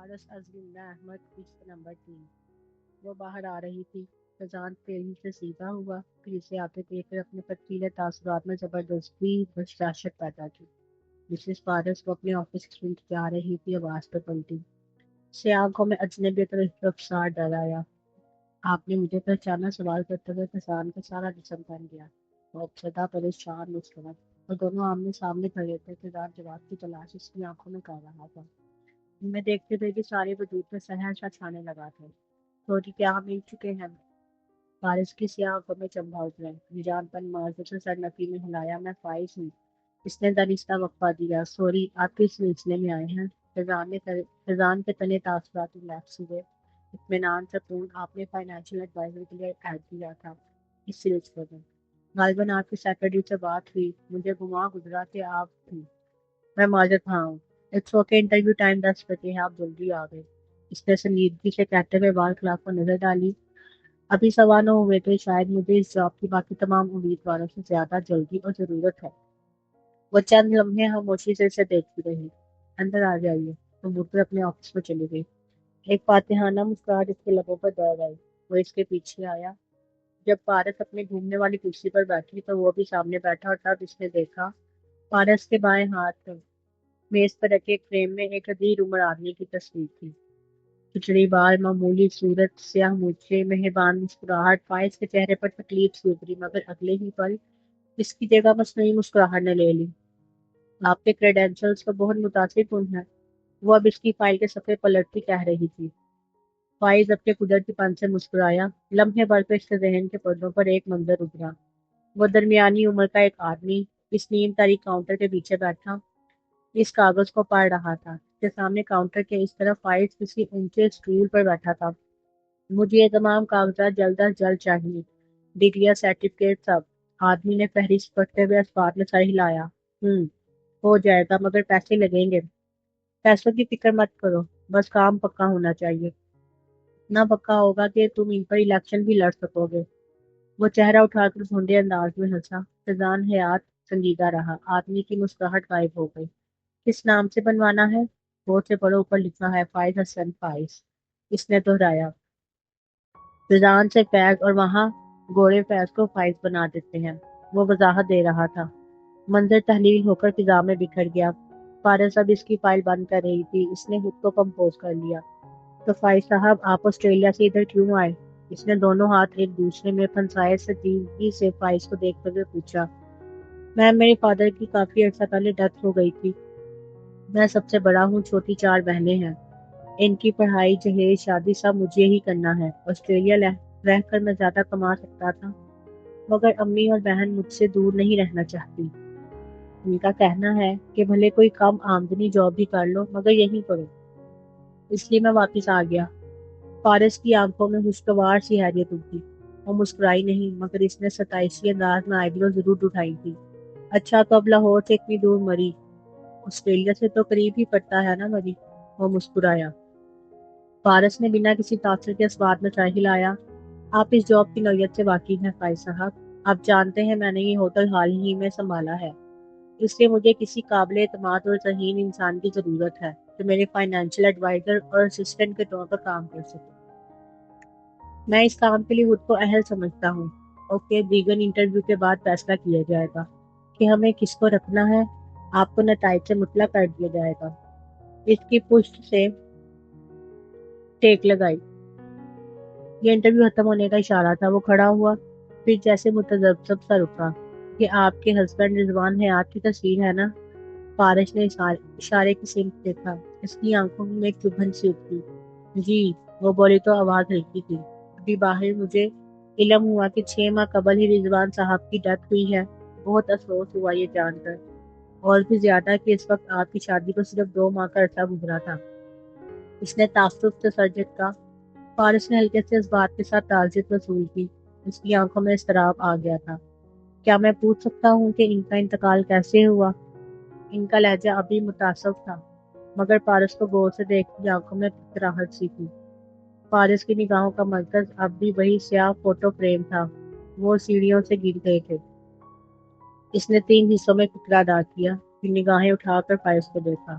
پارس ازمندہ احمد قسط نمبر 3۔ وہ باہر آ رہی تھی۔ فضان تیزی سے سیدھا ہوا، پھر اسے آتے دیکھ کر اپنے پتیلے تاثرات میں زبردستی بشاشت پیدا کی۔ مسز پارس وہ اپنے آفس کی سمت جا رہی تھی، آواز پہ پلٹی۔ اسے آنکھوں میں اجنبیت اور استفسار ڈر آیا۔ آپ نے مجھے پہچانا؟ سوال کرتے ہوئے فضان کا سارا جسم بن گیا۔ وہ ابتدا پریشان مسکراہٹ اور دونوں آمنے سامنے کھڑے تھے۔ فضان جواب کی تلاش اس کی آنکھوں میں کر رہا تھا۔ میں دیکھتے تھے کہ سارے وجود میں سہرشہ چھانے لگا تھا۔ سوری، کیا ہم مل چکے ہیں؟ فارس کی سیاہ آنکھوں میں چمبا اترا۔ نجان پن معذرت سے سر نفی میں ہلایا۔ میں فائز ہوں۔ اس نے دانستہ وقفہ دیا۔ سوری، آپ کس سلسلے میں آئے ہیں؟ فضان کے تنے تاثرات ریلیکس ہوئے۔ اطمینان سے پورن، آپ نے فائنینشیل ایڈوائزر کے لیے ایڈ دیا تھا اس سلسلے میں۔ غالباً آپ کی سیکرٹری سے بات ہوئی، مجھے گمان گزرا کہ آپ تھی۔ میں معذرت ہاں ہوں۔ اٹس اوکے، انٹرویو ٹائم 10 بجے ہے، آپ جلدی آ گئے۔ اس نے سنجیدگی سے کہتے ہوئے وال کلاک کو نظر ڈالی۔ ابھی 9:15 ہوئے تھے، شاید مجھے اس جاب کی باقی تمام امیدواروں سے زیادہ جلدی اور ضرورت ہے۔ وہ چند لمحے خاموشی سے اسے دیکھتی رہی۔ اندر آ جائیے۔ وہ مڑ کر اپنے آفس میں چلی گئی۔ ایک فاتحانہ مسکراہٹ اس کے لبوں پر دوڑ آئی۔ وہ اس کے پیچھے آیا۔ جب پارس اپنے گھومنے والی کرسی پر بیٹھی تو وہ بھی سامنے بیٹھا، اور تب اس نے دیکھا پارس کے بائیں ہاتھ میز پر رکھے ایک فریم میں ایک حدیر عمر آدمی کی تصویر تھی۔ چچڑی بال، معمولی صورت، سیاہ مونچھیں، مہربان مسکراہٹ۔ فائز کے چہرے پر تکلیف سی ابھری، مگر اگلے ہی پل اس کی جگہ مصنوعی مسکراہٹ نے لے لی۔ آپ کے کریڈینشلز تو بہت متاثر کن ہیں، وہ اب اس کی فائل کے صفحے پلٹتی کہہ رہی تھی۔ فائز اپنے قدرتی پن سے مسکرایا۔ لمحے بھر پہ اس کے ذہن کے پردوں پر ایک منظر ابھرا۔ وہ درمیانی عمر کا ایک آدمی اس نیم تاریخ کاؤنٹر کے پیچھے بیٹھا اس کاغذ کو پڑھ رہا تھا۔ اس کے سامنے کاؤنٹر کے اس طرف فائز کسی اونچے سٹول پر بیٹھا تھا۔ مجھے یہ تمام کاغذات جلد از جلد چاہیے، ڈگریاں، سرٹیفکیٹ، سب۔ آدمی نے فہرست پڑھتے ہوئے اسبات میں سر ہلایا۔ ہو جائے گا، مگر پیسے لگیں گے۔ پیسوں کی فکر مت کرو، بس کام پکا ہونا چاہیے۔ اتنا پکا ہوگا کہ تم ان پر الیکشن بھی لڑ سکو گے۔ وہ چہرہ اٹھا کر بھونڈے انداز میں ہنسا۔ فضان حیات سنجیدہ رہا۔ آدمی کی مسکراہٹ غائب ہو گئی۔ کس نام سے بنوانا ہے؟ بورڈ سے پڑھو، اوپر لکھا ہے فائز حسن فائز۔ اس نے دہرایا۔ فضان سے فیض، اور وہاں گورے فیض کو فائز بنا دیتے ہیں۔ وہ وضاحت دے رہا تھا۔ منظر تحلیل ہو کر فضا میں بکھر گیا۔ فارس اب اس کی فائل بند کر رہی تھی۔ اس نے خود کو کمپوز کر لیا۔ تو فائز صاحب، آپ آسٹریلیا سے ادھر کیوں آئے؟ اس نے دونوں ہاتھ ایک دوسرے میں پھنسائے سنجیدگی سے فائز کو دیکھتے ہوئے پوچھا۔ میم، میرے فادر کی کافی عرصہ پہلے ڈیتھ ہو گئی تھی۔ میں سب سے بڑا ہوں، چھوٹی 4 بہنیں ہیں۔ ان کی پڑھائی، جہیز، شادی سب مجھے ہی کرنا ہے۔ آسٹریلیا رہ کر میں زیادہ کما سکتا تھا، مگر امی اور بہن مجھ سے دور نہیں رہنا چاہتی۔ ان کا کہنا ہے کہ بھلے کوئی کم آمدنی جاب بھی کر لو، مگر یہیں کرو۔ اس لیے میں واپس آ گیا۔ فارس کی آنکھوں میں خوشگوار سی حیرت ابھری۔ وہ مسکرائی نہیں، مگر اس نے ستائشی انداز میں آئیڈیو ضرور اٹھائی تھی۔ اچھا، تو اب لاہور سے اتنی دور مری؟ آسٹریلیا سے تو قریب ہی پڑتا ہے نا مری؟ وہ مسکرایا۔ فارس نے بنا کسی تاثر کے اسبات میں سر ہلایا۔ آپ اس جاب کی نوعیت سے واقف ہیں فائز صاحب۔ آپ جانتے ہیں میں نے یہ ہوٹل حال ہی میں سنبھالا ہے، اس لیے مجھے کسی قابل اعتماد اور ذہین انسان کی ضرورت ہے جو میرے فائنینشیل ایڈوائزر اور اسسٹنٹ کے طور پر کام کر سکے۔ میں اس کام کے لیے خود کو اہل سمجھتا ہوں۔ اوکے، دیگر انٹرویو کے بعد فیصلہ کیا جائے گا کہ ہمیں کس کو رکھنا ہے۔ آپ کو نتائج سے مطلع کر دیا جائے گا۔ اس کی پشت سے ٹیک لگائی۔ یہ انٹرویو ختم ہونے کا اشارہ تھا۔ وہ کھڑا ہوا، پھر جیسے متذبذب سا رکا۔ کہ آپ کے ہسبینڈ رضوان حیات کی تصویر ہے نا؟ فارس نے اشارے کی سمت دیکھا۔ اس کی آنکھوں میں ایک چبھن سی ابھری۔ جی، وہ بولی تو آواز ہلکی تھی۔ ابھی باہر مجھے علم ہوا کہ 6 ماہ قبل ہی رضوان صاحب کی ڈیتھ ہوئی ہے۔ بہت افسوس ہوا یہ جان کر، اور بھی زیادہ کہ اس وقت آپ کی شادی کو صرف 2 ماہ کا عرصہ گزرا تھا۔ اس نے تعصب سے سر جھٹکا۔ فارس نے ہلکے سے اس بات کے ساتھ تعزیت وصول کی۔ اس کی آنکھوں میں اضطراب آ گیا تھا۔ کیا میں پوچھ سکتا ہوں کہ ان کا انتقال کیسے ہوا؟ ان کا لہجہ ابھی متعصب تھا، مگر فارس کو غور سے دیکھتی آنکھوں میں فکراہٹ سی تھی۔ فارس کی نگاہوں کا مرکز اب بھی وہی سیاہ فوٹو فریم تھا۔ وہ سیڑھیوں سے گر گئے تھے۔ اس نے 3 حصوں میں فکرہ ادا کیا، پھر نگاہیں اٹھا کر فارس کو دیکھا۔